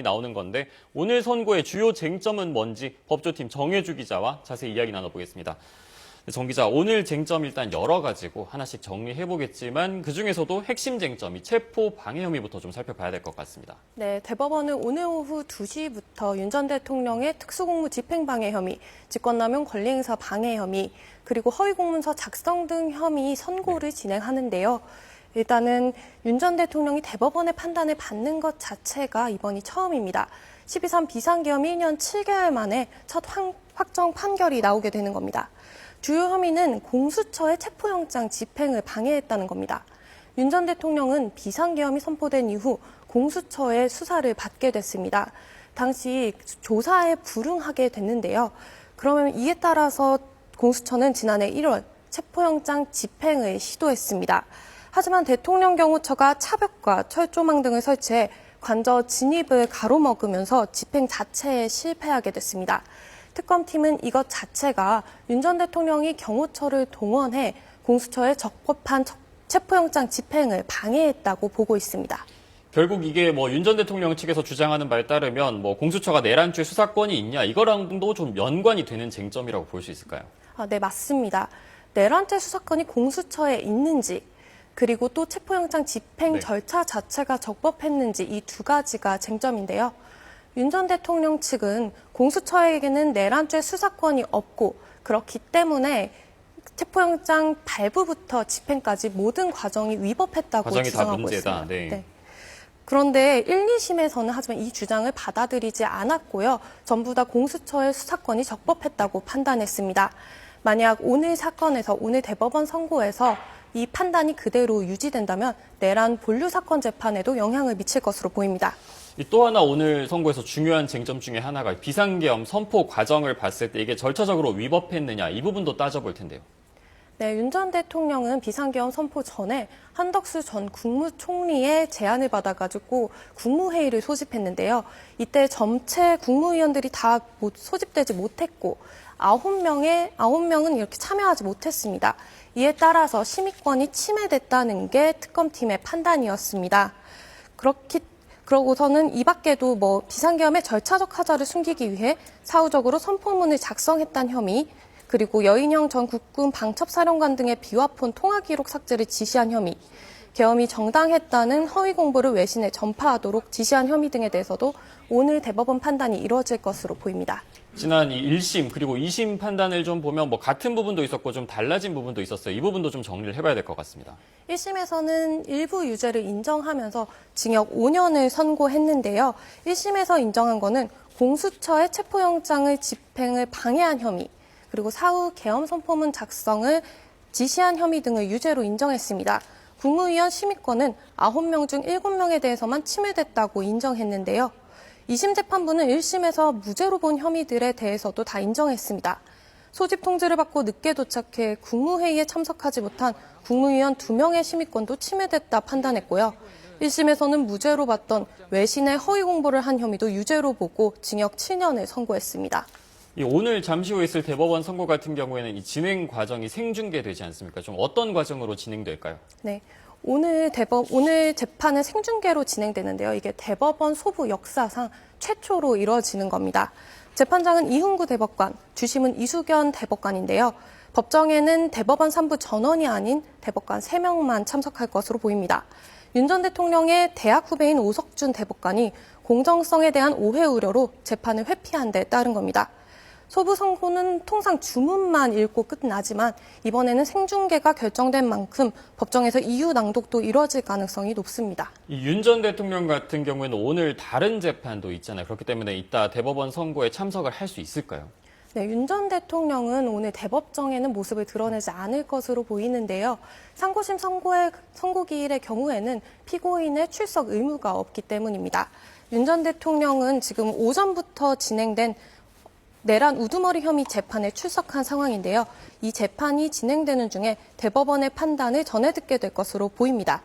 나오는 건데 오늘 선고의 주요 쟁점은 뭔지 법조팀 정혜주 기자와 자세히 이야기 나눠보겠습니다. 정 기자, 오늘 쟁점 일단 여러 가지고 하나씩 정리해보겠지만 그중에서도 핵심 쟁점이 체포 방해 혐의부터 좀 살펴봐야 될 것 같습니다. 네, 대법원은 오늘 오후 2시부터 윤 전 대통령의 특수공무 집행방해 혐의, 직권남용 권리행사 방해 혐의, 그리고 허위공문서 작성 등 혐의 선고를 진행하는데요. 일단은 윤 전 대통령이 대법원의 판단을 받는 것 자체가 이번이 처음입니다. 12.3 비상계엄 1년 7개월 만에 첫 확정 판결이 나오게 되는 겁니다. 주요 혐의는 공수처의 체포영장 집행을 방해했다는 겁니다. 윤 전 대통령은 비상계엄이 선포된 이후 공수처의 수사를 받게 됐습니다. 당시 조사에 불응하게 됐는데요. 그러면 이에 따라서 공수처는 지난해 1월 체포영장 집행을 시도했습니다. 하지만 대통령 경호처가 차벽과 철조망 등을 설치해 관저 진입을 가로막으면서 집행 자체에 실패하게 됐습니다. 특검팀은 이것 자체가 윤 전 대통령이 경호처를 동원해 공수처의 적법한 체포영장 집행을 방해했다고 보고 있습니다. 결국 이게 윤 전 대통령 측에서 주장하는 바에 따르면 공수처가 내란죄 수사권이 있냐 이거랑도 좀 연관이 되는 쟁점이라고 볼 수 있을까요? 네, 맞습니다. 내란죄 수사권이 공수처에 있는지 그리고 또 체포영장 집행 절차 자체가 적법했는지 이 두 가지가 쟁점인데요. 윤 전 대통령 측은 공수처에게는 내란죄 수사권이 없고 그렇기 때문에 체포영장 발부부터 집행까지 모든 과정이 위법했다고 과정이 주장하고 다 문제다. 있습니다. 네. 그런데 1, 2심에서는 하지만 이 주장을 받아들이지 않았고요. 전부 다 공수처의 수사권이 적법했다고 판단했습니다. 만약 오늘 사건에서 오늘 대법원 선고에서 이 판단이 그대로 유지된다면 내란 본류 사건 재판에도 영향을 미칠 것으로 보입니다. 또 하나 오늘 선고에서 중요한 쟁점 중에 하나가 비상계엄 선포 과정을 봤을 때 이게 절차적으로 위법했느냐 이 부분도 따져볼 텐데요. 네, 윤 전 대통령은 비상계엄 선포 전에 한덕수 전 국무총리의 제안을 받아가지고 국무회의를 소집했는데요. 이때 전체 국무위원들이 다 소집되지 못했고 9명은 이렇게 참여하지 못했습니다. 이에 따라서 심의권이 침해됐다는 게 특검팀의 판단이었습니다. 그러고서는 이 밖에도 비상계엄의 절차적 하자를 숨기기 위해 사후적으로 선포문을 작성했다는 혐의, 그리고 여인형 전 국군 방첩사령관 등의 비화폰 통화 기록 삭제를 지시한 혐의, 계엄이 정당했다는 허위 공보를 외신에 전파하도록 지시한 혐의 등에 대해서도 오늘 대법원 판단이 이루어질 것으로 보입니다. 지난 1심 그리고 2심 판단을 좀 보면 같은 부분도 있었고 좀 달라진 부분도 있었어요. 이 부분도 좀 정리를 해봐야 될 것 같습니다. 1심에서는 일부 유죄를 인정하면서 징역 5년을 선고했는데요. 1심에서 인정한 거는 공수처의 체포영장을 집행을 방해한 혐의, 그리고 사후 계엄 선포문 작성을 지시한 혐의 등을 유죄로 인정했습니다. 국무위원 심의권은 9명 중 7명에 대해서만 침해됐다고 인정했는데요. 2심 재판부는 1심에서 무죄로 본 혐의들에 대해서도 다 인정했습니다. 소집 통지를 받고 늦게 도착해 국무회의에 참석하지 못한 국무위원 2명의 심의권도 침해됐다 판단했고요. 1심에서는 무죄로 봤던 외신에 허위 공보를 한 혐의도 유죄로 보고 징역 7년을 선고했습니다. 오늘 잠시 후에 있을 대법원 선고 같은 경우에는 이 진행 과정이 생중계되지 않습니까? 좀 어떤 과정으로 진행될까요? 네. 오늘 재판은 생중계로 진행되는데요. 이게 대법원 소부 역사상 최초로 이루어지는 겁니다. 재판장은 이훈구 대법관, 주심은 이수견 대법관인데요. 법정에는 대법원 3부 전원이 아닌 대법관 3명만 참석할 것으로 보입니다. 윤 전 대통령의 대학 후배인 오석준 대법관이 공정성에 대한 오해 우려로 재판을 회피한 데 따른 겁니다. 소부 선고는 통상 주문만 읽고 끝나지만 이번에는 생중계가 결정된 만큼 법정에서 이유 낭독도 이루어질 가능성이 높습니다. 윤 전 대통령 같은 경우에는 오늘 다른 재판도 있잖아요. 그렇기 때문에 이따 대법원 선고에 참석을 할 수 있을까요? 네, 윤 전 대통령은 오늘 대법정에는 모습을 드러내지 않을 것으로 보이는데요. 상고심 선고기일의 경우에는 피고인의 출석 의무가 없기 때문입니다. 윤 전 대통령은 지금 오전부터 진행된 내란 우두머리 혐의 재판에 출석한 상황인데요. 이 재판이 진행되는 중에 대법원의 판단을 전해 듣게 될 것으로 보입니다.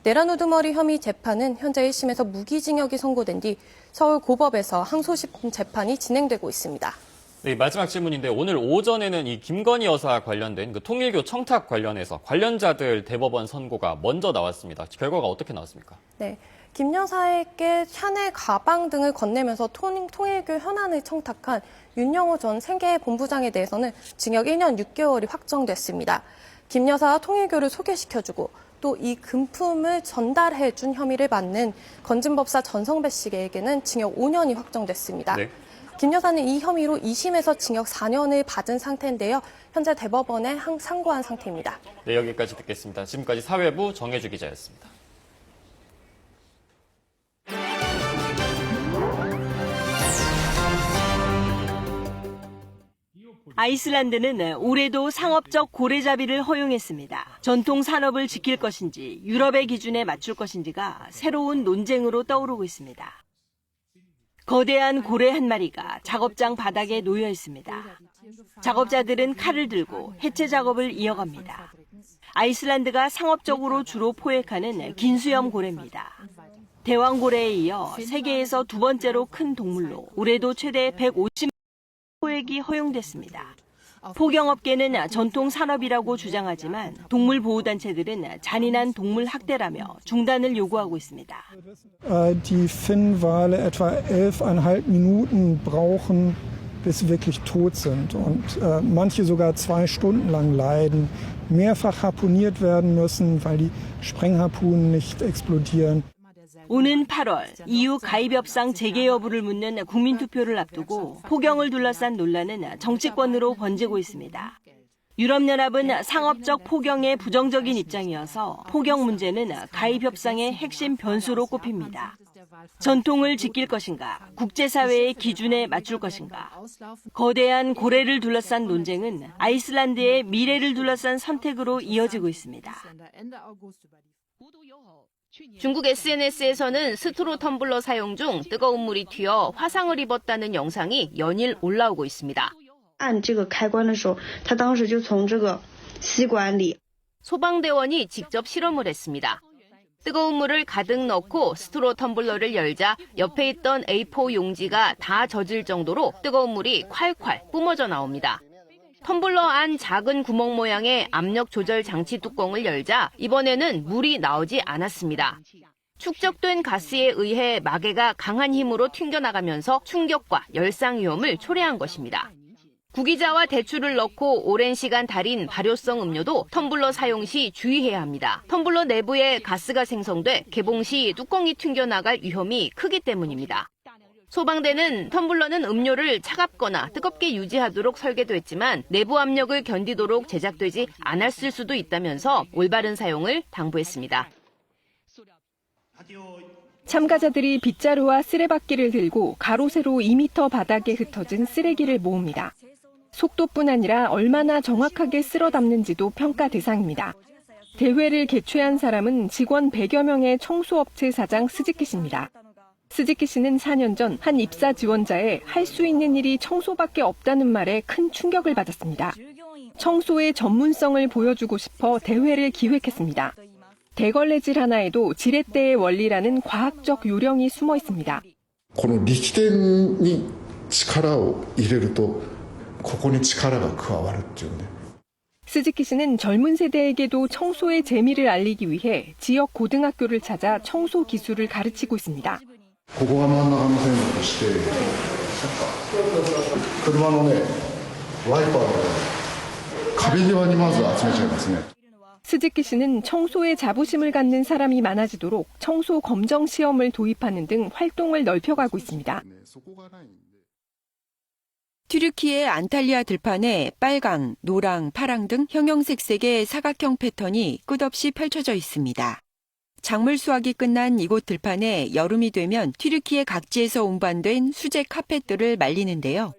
내란 우두머리 혐의 재판은 현재 1심에서 무기징역이 선고된 뒤 서울고법에서 항소심 재판이 진행되고 있습니다. 네, 마지막 질문인데 오늘 오전에는 이 김건희 여사 관련된 통일교 청탁 관련해서 관련자들 대법원 선고가 먼저 나왔습니다. 결과가 어떻게 나왔습니까? 네. 김 여사에게 샤넬 가방 등을 건네면서 통일교 현안을 청탁한 윤영호 전 생계 본부장에 대해서는 징역 1년 6개월이 확정됐습니다. 김 여사와 통일교를 소개시켜주고 또 이 금품을 전달해준 혐의를 받는 건진법사 전성배 씨에게는 징역 5년이 확정됐습니다. 네. 김 여사는 이 혐의로 2심에서 징역 4년을 받은 상태인데요. 현재 대법원에 상고한 상태입니다. 네, 여기까지 듣겠습니다. 지금까지 사회부 정혜주 기자였습니다. 아이슬란드는 올해도 상업적 고래잡이를 허용했습니다. 전통 산업을 지킬 것인지 유럽의 기준에 맞출 것인지가 새로운 논쟁으로 떠오르고 있습니다. 거대한 고래 한 마리가 작업장 바닥에 놓여 있습니다. 작업자들은 칼을 들고 해체 작업을 이어갑니다. 아이슬란드가 상업적으로 주로 포획하는 긴수염 고래입니다. 대왕고래에 이어 세계에서 두 번째로 큰 동물로 올해도 최대 150만 포획이 허용됐습니다. 포경업계는 전통 산업이라고 주장하지만 동물보호단체들은 잔인한 동물 학대라며 중단을 요구하고 있습니다. Die Finnwale etwa 11,5 Minuten brauchen, bis sie wirklich tot sind und manche sogar 2 Stunden lang leiden, mehrfach harpuniert werden müssen, weil die Sprengharpunen nicht explodieren. 오는 8월 EU 가입 협상 재개 여부를 묻는 국민투표를 앞두고 포경을 둘러싼 논란은 정치권으로 번지고 있습니다. 유럽연합은 상업적 포경에 부정적인 입장이어서 포경 문제는 가입 협상의 핵심 변수로 꼽힙니다. 전통을 지킬 것인가, 국제사회의 기준에 맞출 것인가. 거대한 고래를 둘러싼 논쟁은 아이슬란드의 미래를 둘러싼 선택으로 이어지고 있습니다. 중국 SNS에서는 스트로 텀블러 사용 중 뜨거운 물이 튀어 화상을 입었다는 영상이 연일 올라오고 있습니다. 按这个开关的时候，他当时就从这个吸管里 소방대원이 직접 실험을 했습니다. 뜨거운 물을 가득 넣고 스트로 텀블러를 열자 옆에 있던 A4 용지가 다 젖을 정도로 뜨거운 물이 콸콸 뿜어져 나옵니다. 텀블러 안 작은 구멍 모양의 압력 조절 장치 뚜껑을 열자 이번에는 물이 나오지 않았습니다. 축적된 가스에 의해 마개가 강한 힘으로 튕겨나가면서 충격과 열상 위험을 초래한 것입니다. 구기자와 대추를 넣고 오랜 시간 달인 발효성 음료도 텀블러 사용 시 주의해야 합니다. 텀블러 내부에 가스가 생성돼 개봉 시 뚜껑이 튕겨나갈 위험이 크기 때문입니다. 소방대는 텀블러는 음료를 차갑거나 뜨겁게 유지하도록 설계됐지만 내부 압력을 견디도록 제작되지 않았을 수도 있다면서 올바른 사용을 당부했습니다. 참가자들이 빗자루와 쓰레받기를 들고 가로 세로 2m 바닥에 흩어진 쓰레기를 모읍니다. 속도뿐 아니라 얼마나 정확하게 쓸어 담는지도 평가 대상입니다. 대회를 개최한 사람은 직원 100여 명의 청소업체 사장 스즈키 씨입니다. 스즈키 씨는 4년 전 한 입사 지원자의 할 수 있는 일이 청소밖에 없다는 말에 큰 충격을 받았습니다. 청소의 전문성을 보여주고 싶어 대회를 기획했습니다. 대걸레질 하나에도 지렛대의 원리라는 과학적 요령이 숨어 있습니다. この力点に力を入れるとここに力が加わるっていうね。 스즈키 씨는 젊은 세대에게도 청소의 재미를 알리기 위해 지역 고등학교를 찾아 청소 기술을 가르치고 있습니다. ここが真ん中の線路として車のねワイパーの壁際にまず集めちゃいますね。 스즈키 씨는 청소에 자부심을 갖는 사람이 많아지도록 청소 검정 시험을 도입하는 등 활동을 넓혀가고 있습니다. 튀르키예 안탈리아 들판에 빨강, 노랑, 파랑 등 형형색색의 사각형 패턴이 끝없이 펼쳐져 있습니다. 작물 수확이 끝난 이곳 들판에 여름이 되면 튀르키예 각지에서 운반된 수제 카펫들을 말리는데요.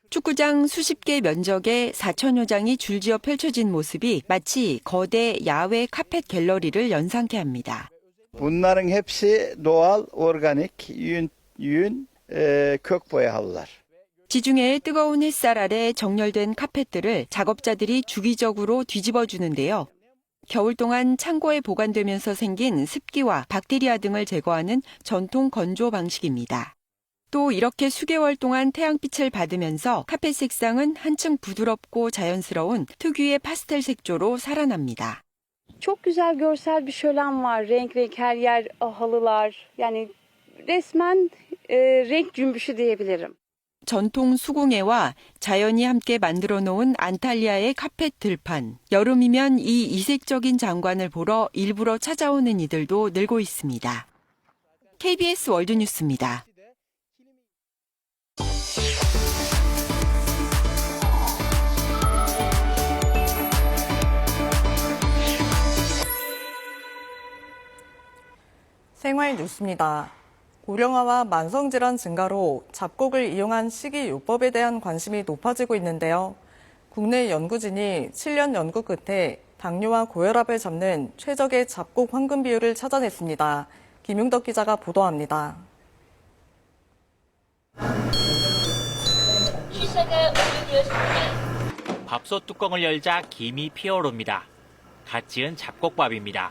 축구장 수십 개 면적의 4,000여 장이 줄지어 펼쳐진 mo습이 마치 거대 야외 카펫 갤러리를 연상케 합니다. Bunların hepsi doğal, organik, yün kök boyalılar. 지중해의 뜨거운 햇살 아래 정렬된 카펫들을 작업자들이 주기적으로 뒤집어 주는데요. 겨울 동안 창고에 보관되면서 생긴 습기와 박테리아 등을 제거하는 전통 건조 방식입니다. 또 이렇게 수개월 동안 태양빛을 받으면서 카펫 색상은 한층 부드럽고 자연스러운 특유의 파스텔 색조로 살아납니다. Çok güzel görsel bir şölen var. Renk renk her yer halılar. Yani resmen renk cümbüşü diyebilirim. 전통 수공예와 자연이 함께 만들어 놓은 안탈리아의 카펫 들판. 여름이면 이 이색적인 장관을 보러 일부러 찾아오는 이들도 늘고 있습니다. KBS 월드뉴스입니다. 생활 뉴스입니다. 고령화와 만성질환 증가로 잡곡을 이용한 식이요법에 대한 관심이 높아지고 있는데요. 국내 연구진이 7년 연구 끝에 당뇨와 고혈압을 잡는 최적의 잡곡 황금 비율을 찾아냈습니다. 김용덕 기자가 보도합니다. 밥솥 뚜껑을 열자 김이 피어오릅니다. 갓 지은 잡곡밥입니다.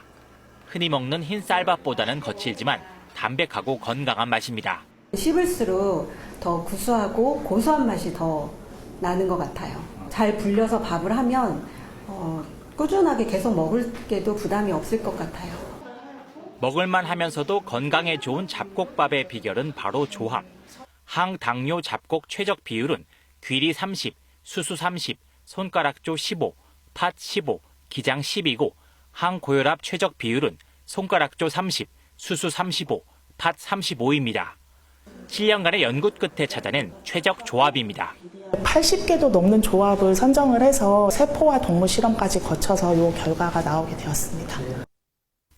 흔히 먹는 흰 쌀밥보다는 거칠지만 담백하고 건강한 맛입니다. 씹을수록 더 구수하고 고소한 맛이 더 나는 것 같아요. 잘 불려서 밥을 하면 꾸준하게 계속 먹을 게도 부담이 없을 것 같아요. 먹을만 하면서도 건강에 좋은 잡곡밥의 비결은 바로 조합. 항당뇨 잡곡 최적 비율은 귀리 30, 수수 30, 손가락조 15, 팥 15, 기장 10이고 항고혈압 최적 비율은 손가락조 30, 수수 35, 팥 35입니다. 7년간의 연구 끝에 찾아낸 최적 조합입니다. 80개도 넘는 조합을 선정을 해서 세포와 동물 실험까지 거쳐서 이 결과가 나오게 되었습니다.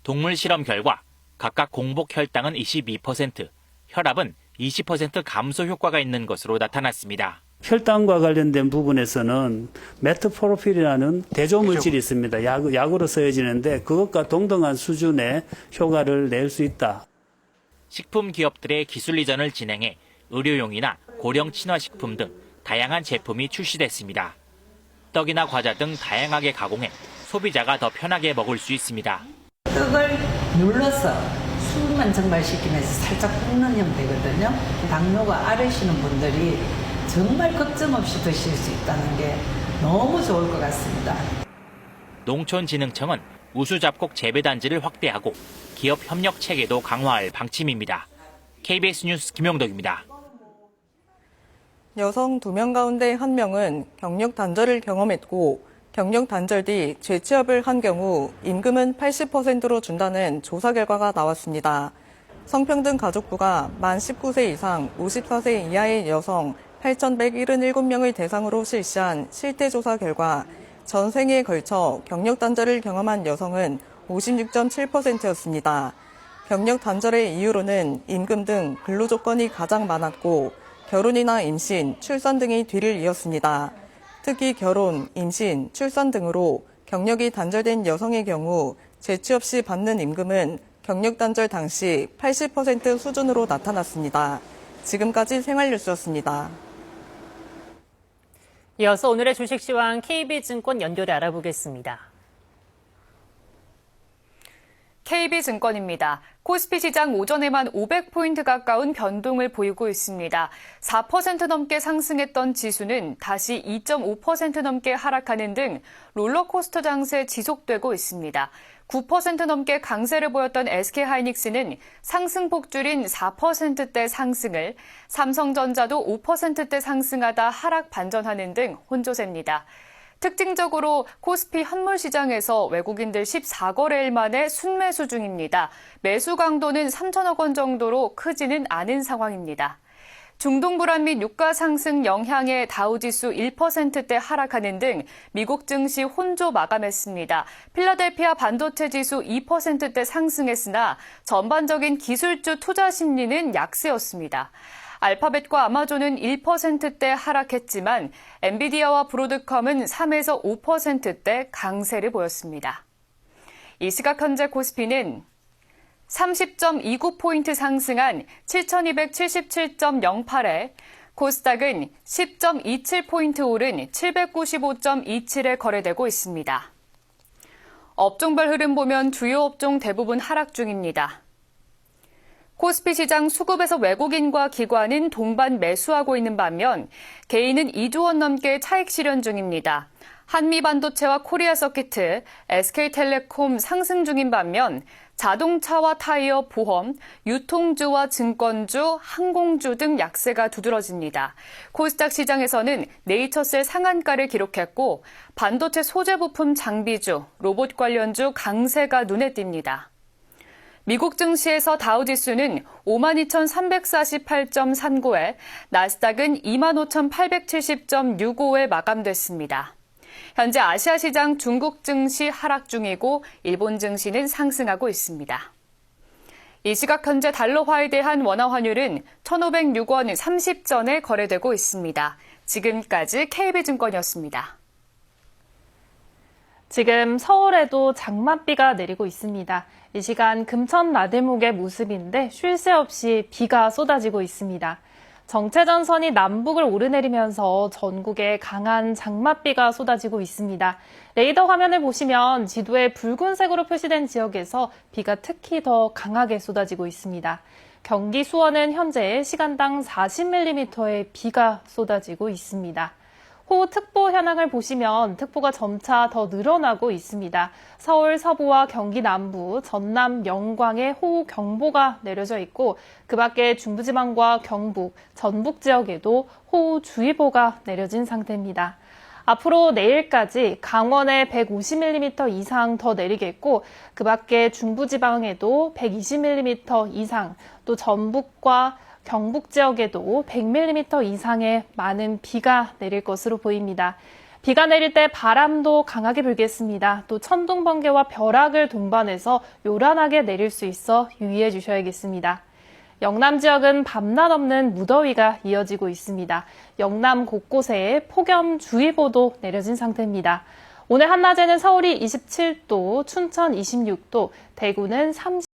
동물 실험 결과 각각 공복 혈당은 22%, 혈압은 20% 감소 효과가 있는 것으로 나타났습니다. 혈당과 관련된 부분에서는 메트포르필이라는 대조물질이 있습니다. 약으로 쓰여지는데 그것과 동등한 수준의 효과를 낼 수 있다. 식품 기업들의 기술 이전을 진행해 의료용이나 고령 친화식품 등 다양한 제품이 출시됐습니다. 떡이나 과자 등 다양하게 가공해 소비자가 더 편하게 먹을 수 있습니다. 떡을 눌러서 술만 증발시키면서 살짝 볶는 형태거든요. 당뇨가 앓으시는 분들이 정말 걱정 없이 드실 수 있다는 게 너무 좋을 것 같습니다. 농촌진흥청은 우수잡곡 재배단지를 확대하고 기업 협력 체계도 강화할 방침입니다. KBS 뉴스 김용덕입니다. 여성 2명 가운데 1명은 경력 단절을 경험했고 경력 단절 뒤 재취업을 한 경우 임금은 80%로 준다는 조사 결과가 나왔습니다. 성평등가족부가 만 19세 이상 54세 이하의 여성 8,177명을 대상으로 실시한 실태조사 결과 전 생애에 걸쳐 경력 단절을 경험한 여성은 56.7%였습니다. 경력 단절의 이유로는 임금 등 근로조건이 가장 많았고 결혼이나 임신, 출산 등이 뒤를 이었습니다. 특히 결혼, 임신, 출산 등으로 경력이 단절된 여성의 경우 재취업 시 받는 임금은 경력 단절 당시 80% 수준으로 나타났습니다. 지금까지 생활뉴스였습니다. 이어서 오늘의 주식 시황 KB증권 연결해 알아보겠습니다. KB증권입니다. 코스피 시장 오전에만 500포인트 가까운 변동을 보이고 있습니다. 4% 넘게 상승했던 지수는 다시 2.5% 넘게 하락하는 등 롤러코스터 장세 지속되고 있습니다. 9% 넘게 강세를 보였던 SK하이닉스는 상승폭 줄인 4%대 상승을, 삼성전자도 5%대 상승하다 하락 반전하는 등 혼조세입니다. 특징적으로 코스피 현물 시장에서 외국인들 14거래일 만에 순매수 중입니다. 매수 강도는 3천억 원 정도로 크지는 않은 상황입니다. 중동 불안 및 유가 상승 영향에 다우지수 1%대 하락하는 등 미국 증시 혼조 마감했습니다. 필라델피아 반도체 지수 2%대 상승했으나 전반적인 기술주 투자 심리는 약세였습니다. 알파벳과 아마존은 1%대 하락했지만 엔비디아와 브로드컴은 3에서 5%대 강세를 보였습니다. 이 시각 현재 코스피는 30.29포인트 상승한 7,277.08에 코스닥은 10.27포인트 오른 795.27에 거래되고 있습니다. 업종별 흐름 보면 주요 업종 대부분 하락 중입니다. 코스피 시장 수급에서 외국인과 기관은 동반 매수하고 있는 반면 개인은 2조 원 넘게 차익 실현 중입니다. 한미반도체와 코리아서키트, SK텔레콤 상승 중인 반면 자동차와 타이어, 보험, 유통주와 증권주, 항공주 등 약세가 두드러집니다. 코스닥 시장에서는 네이처셀 상한가를 기록했고 반도체 소재 부품 장비주, 로봇 관련주 강세가 눈에 띕니다. 미국 증시에서 다우지수는 52,348.39에 나스닥은 25,870.65에 마감됐습니다. 현재 아시아 시장 중국 증시 하락 중이고 일본 증시는 상승하고 있습니다. 이 시각 현재 달러화에 대한 원화 환율은 1,506원 30전에 거래되고 있습니다. 지금까지 KB증권이었습니다. 지금 서울에도 장맛비가 내리고 있습니다. 이 시간 금천 나들목의 모습인데 쉴 새 없이 비가 쏟아지고 있습니다. 정체전선이 남북을 오르내리면서 전국에 강한 장맛비가 쏟아지고 있습니다. 레이더 화면을 보시면 지도에 붉은색으로 표시된 지역에서 비가 특히 더 강하게 쏟아지고 있습니다. 경기 수원은 현재 시간당 40mm의 비가 쏟아지고 있습니다. 호우특보 현황을 보시면 특보가 점차 더 늘어나고 있습니다. 서울 서부와 경기 남부, 전남, 영광에 호우경보가 내려져 있고 그 밖에 중부지방과 경북, 전북 지역에도 호우주의보가 내려진 상태입니다. 앞으로 내일까지 강원에 150mm 이상 더 내리겠고 그 밖에 중부지방에도 120mm 이상, 또 전북과 경북 지역에도 100mm 이상의 많은 비가 내릴 것으로 보입니다. 비가 내릴 때 바람도 강하게 불겠습니다. 또 천둥, 번개와 벼락을 동반해서 요란하게 내릴 수 있어 유의해 주셔야겠습니다. 영남 지역은 밤낮 없는 무더위가 이어지고 있습니다. 영남 곳곳에 폭염주의보도 내려진 상태입니다. 오늘 한낮에는 서울이 27도, 춘천 26도, 대구는 30도,